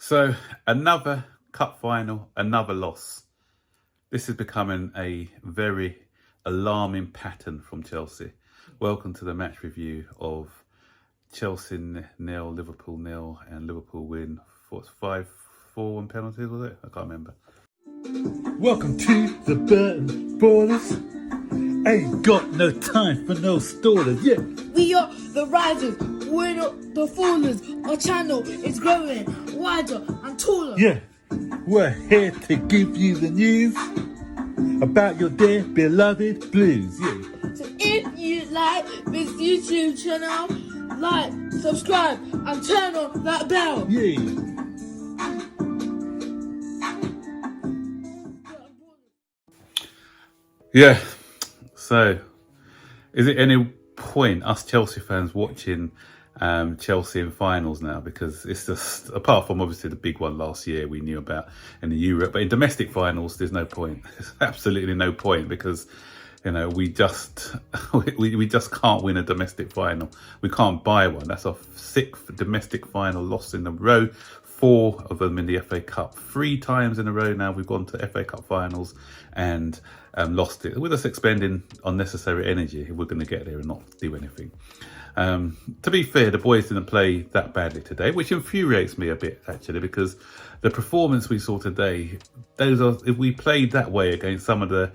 So another cup final, another loss. This is becoming a very alarming pattern from Chelsea. Welcome to the match review of Chelsea nil, Liverpool nil, and Liverpool win. 5-4 on penalties, was it? I can't remember. Welcome to the Burton Ballers. Ain't got no time for no stallers, yeah. We are the risers, we're not the fallers. Our channel is growing wider and taller. Yeah, we're here to give you the news about your dear beloved Blues, yeah. So if you like this YouTube channel, like, subscribe and turn on that bell. Yeah. Yeah, so is it any point us Chelsea fans watching Chelsea in finals now? Because it's just, apart from obviously the big one last year we knew about in the Europe, but in domestic finals there's no point. There's absolutely no point because, you know, we just we just can't win a domestic final. We can't buy one. That's our 6th domestic final loss in a row. 4 of them in the FA Cup. 3 times in a row now we've gone to FA Cup finals and lost it. With us expending unnecessary energy if we're going to get there and not do anything. To be fair, the boys didn't play that badly today, which infuriates me a bit actually, because the performance we saw today, if we played that way against some of the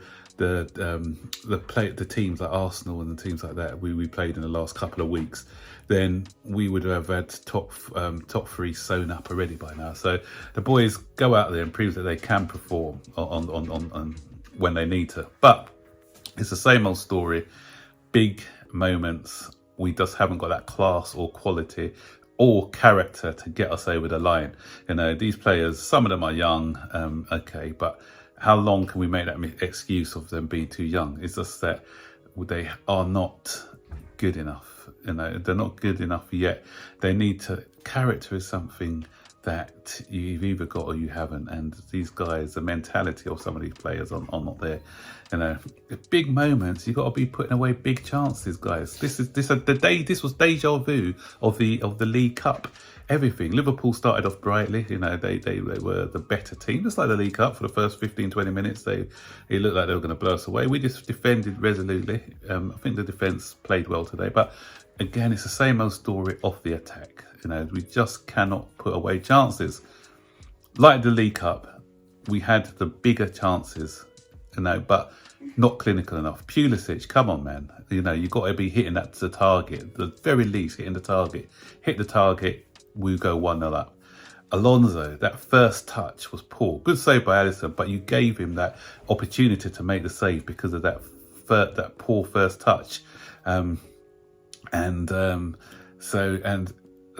teams like Arsenal and the teams like that we played in the last couple of weeks, then we would have had top 3 sewn up already by now. So the boys go out there and prove that they can perform on when they need to. But it's the same old story. Big moments, we just haven't got that class or quality or character to get us over the line. You know, these players, some of them are young, okay, but how long can we make that excuse of them being too young? It's just that they are not good enough. You know, they're not good enough yet. They need to, character is something that you've either got or you haven't. And these guys, the mentality of some of these players are not there. You know, big moments, you've got to be putting away big chances, guys. This was deja vu of the League Cup. Everything. Liverpool started off brightly, you know, they were the better team, just like the League Cup. For the first 15-20 minutes, it looked like they were going to blow us away. We just defended resolutely. I think the defence played well today, but again, it's the same old story off the attack. You know, we just cannot put away chances. Like the League Cup, we had the bigger chances, you know, but not clinical enough. Pulisic, come on, man. You know, you've got to be hitting that to the target, the very least hitting the target. Hit the target, we go 1-0 up. Alonso, that first touch was poor. Good save by Alisson, but you gave him that opportunity to make the save because of that poor first touch. And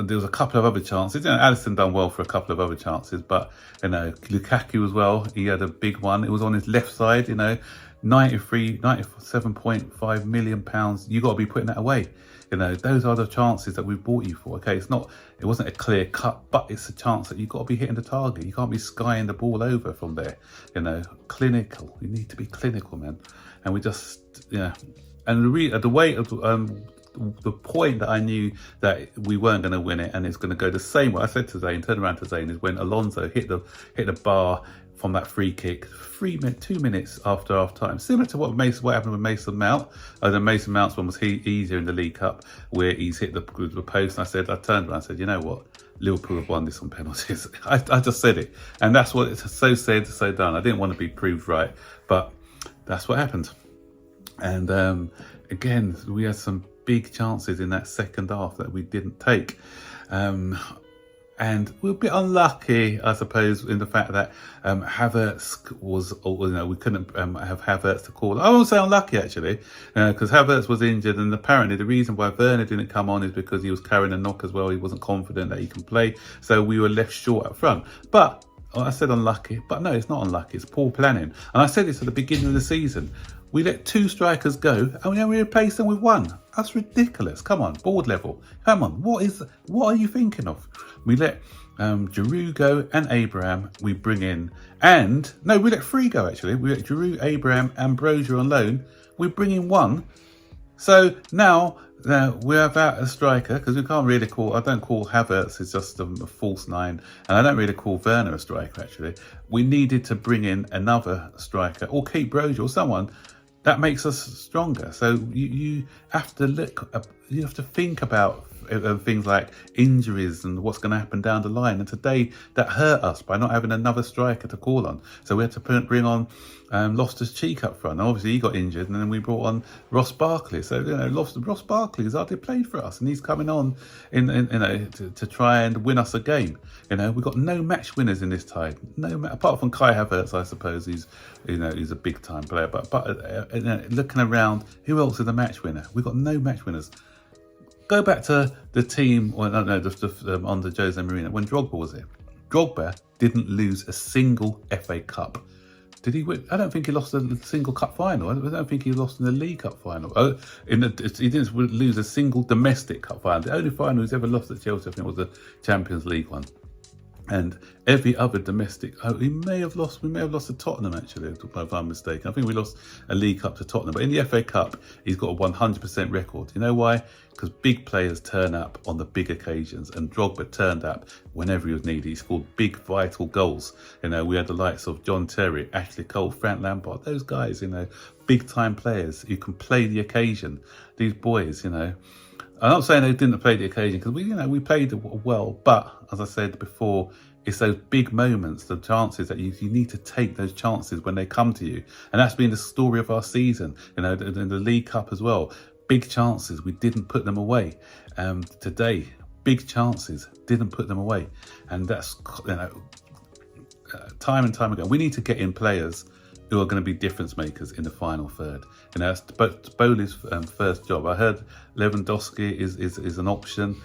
there was a couple of other chances. You know, Alisson done well for a couple of other chances, but, you know, Lukaku as well, he had a big one. It was on his left side, you know, 97.5 million pounds. You got to be putting that away. You know, those are the chances that we bought you for. Okay, it wasn't a clear cut, but it's a chance that you've got to be hitting the target. You can't be skying the ball over from there. You know, clinical. You need to be clinical, man. And we just, yeah. And the point that I knew that we weren't going to win it and it's going to go the same way I said to Zane, turned around to Zane, is when Alonso hit the bar from that free kick 2 minutes after half time, similar to what happened with Mason Mount. The Mason Mount's one was easier in the League Cup, where he's hit the post, and I turned around and said, you know what, Liverpool have won this on penalties. I just said it, and that's what it's so said, so done. I didn't want to be proved right, but that's what happened. And again, we had some big chances in that second half that we didn't take. And we're a bit unlucky, I suppose, in the fact that Havertz was, you know, we couldn't have Havertz to call. I won't say unlucky, actually, because Havertz was injured, and apparently the reason why Werner didn't come on is because he was carrying a knock as well. He wasn't confident that he can play, so we were left short up front. But I said unlucky, but no, it's not unlucky. It's poor planning. And I said this at the beginning of the season. We let 2 strikers go and then we replaced them with 1. That's ridiculous. Come on, board level. Come on, what are you thinking of? We let Giroud go and Abraham. We bring in, we let 3 go actually. We let Giroud, Abraham, Ambrosia on loan. We bring in 1. So now Now we're about a striker because we can't really call. I don't call Havertz as just a false nine, and I don't really call Werner a striker. Actually, we needed to bring in another striker or keep Broja or someone that makes us stronger. So you have to look. You have to think about things like injuries and what's going to happen down the line. And today that hurt us by not having another striker to call on. So we had to bring on Loftus-Cheek up front. And obviously he got injured, and then we brought on Ross Barkley. So Ross Barkley has hardly played for us, and he's coming on to try and win us a game. We've got no match winners in this tie. Apart from Kai Havertz, I suppose he's a big time player. But looking around, who else is a match winner? We've got no match winners. Go back to the team, under Jose Mourinho, when Drogba was here. Drogba didn't lose a single FA Cup. Did he win? I don't think he lost a single cup final. I don't think he lost in the League Cup final. He didn't lose a single domestic cup final. The only final he's ever lost at Chelsea, I think, was the Champions League one. And every other domestic, we may have lost to Tottenham, actually, if I'm mistaken. I think we lost a League Cup to Tottenham. But in the FA Cup, he's got a 100% record. You know why? Because big players turn up on the big occasions. And Drogba turned up whenever he was needed. He scored big, vital goals. We had the likes of John Terry, Ashley Cole, Frank Lampard. Those guys, big-time players who can play the occasion. These boys, I'm not saying they didn't play the occasion, because we played well, but as I said before, it's those big moments, the chances that you need to take those chances when they come to you, and that's been the story of our season. In the League Cup as well, big chances, we didn't put them away. Today, big chances, didn't put them away, and that's time and time again. We need to get in players who are going to be difference makers in the final third. That's Bowley's first job. I heard Lewandowski is an option.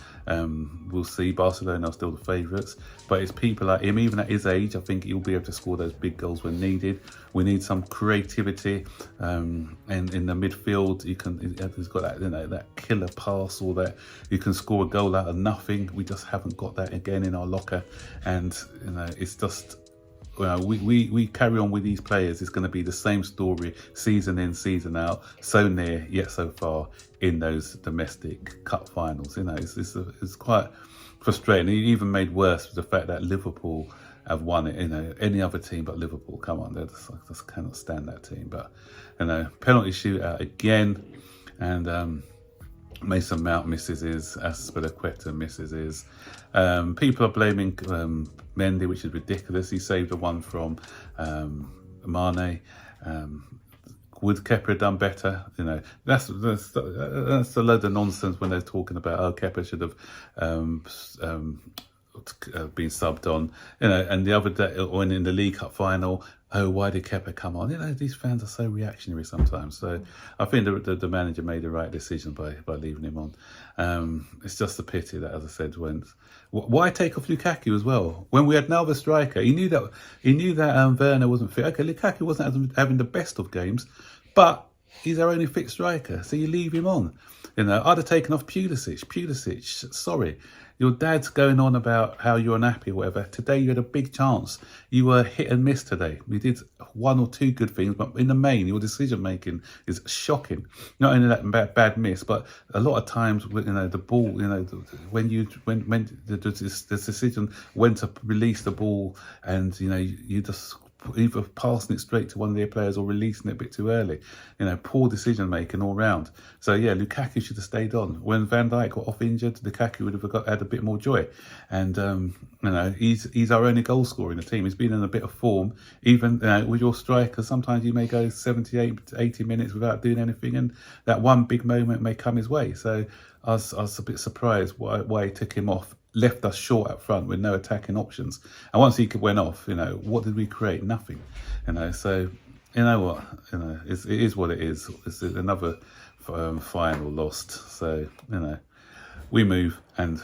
We'll see. Barcelona are still the favourites, but it's people like him, even at his age, I think he'll be able to score those big goals when needed. We need some creativity, and in the midfield, he's got that killer pass, or that you can score a goal out of nothing. We just haven't got that again in our locker, and it's just. We carry on with these players. It's going to be the same story season in, season out, so near yet so far in those domestic cup finals. It's quite frustrating. It even made worse with the fact that Liverpool have won it. Any other team but Liverpool, come on, I just cannot stand that team. But penalty shootout again, and Mason Mount misses his, Azpilicueta misses his. People are blaming Mendy, which is ridiculous. He saved a one from Mane. Would Kepa have done better? That's a load of nonsense when they're talking about Kepa should have been subbed on. And the other day, when in the League Cup final, why did Kepa come on? These fans are so reactionary sometimes. So I think the manager made the right decision by leaving him on. It's just a pity that, as I said, why take off Lukaku as well when we had no other striker? He knew that Werner wasn't fit. Okay, Lukaku wasn't having the best of games, but he's our only fit striker, so you leave him on. I'd have taken off Pulisic. Sorry. Your dad's going on about how you're unhappy or whatever. Today you had a big chance. You were hit and miss today. We did one or two good things, but in the main, your decision making is shocking. Not only that bad miss, but a lot of times, the ball, when the decision when to release the ball, and you just either passing it straight to one of their players or releasing it a bit too early. Poor decision making all round. So yeah, Lukaku should have stayed on. When Van Dijk got off injured, Lukaku would have had a bit more joy. And he's our only goal scorer in the team. He's been in a bit of form. Even with your strikers, sometimes you may go 78 to 80 minutes without doing anything, and that one big moment may come his way. So I was a bit surprised why he took him off. Left us short up front with no attacking options. And once he went off, what did we create? Nothing. So you know what? It is what it is. It's another final lost. So we move, and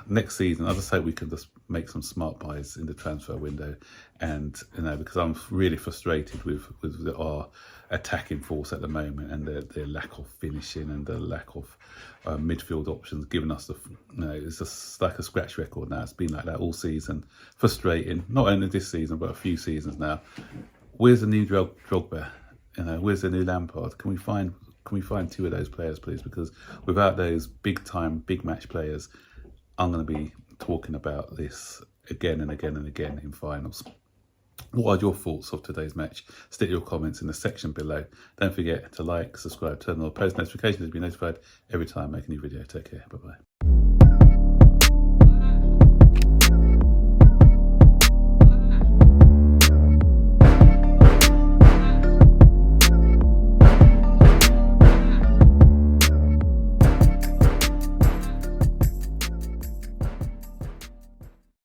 next season, I just hope we can just make some smart buys in the transfer window, and because I'm really frustrated with our attacking force at the moment, and their lack of finishing and the lack of midfield options, giving us it's just like a scratch record now. It's been like that all season. Frustrating, not only this season but a few seasons now. Where's the new Drogba? Where's the new Lampard? Can we find can we find 2 of those players, please? Because without those big time, big match players, I'm going to be talking about this again and again and again in finals. What are your thoughts of today's match? Stick your comments in the section below. Don't forget to like, subscribe, turn on post notifications to be notified every time I make a new video. Take care. Bye-bye.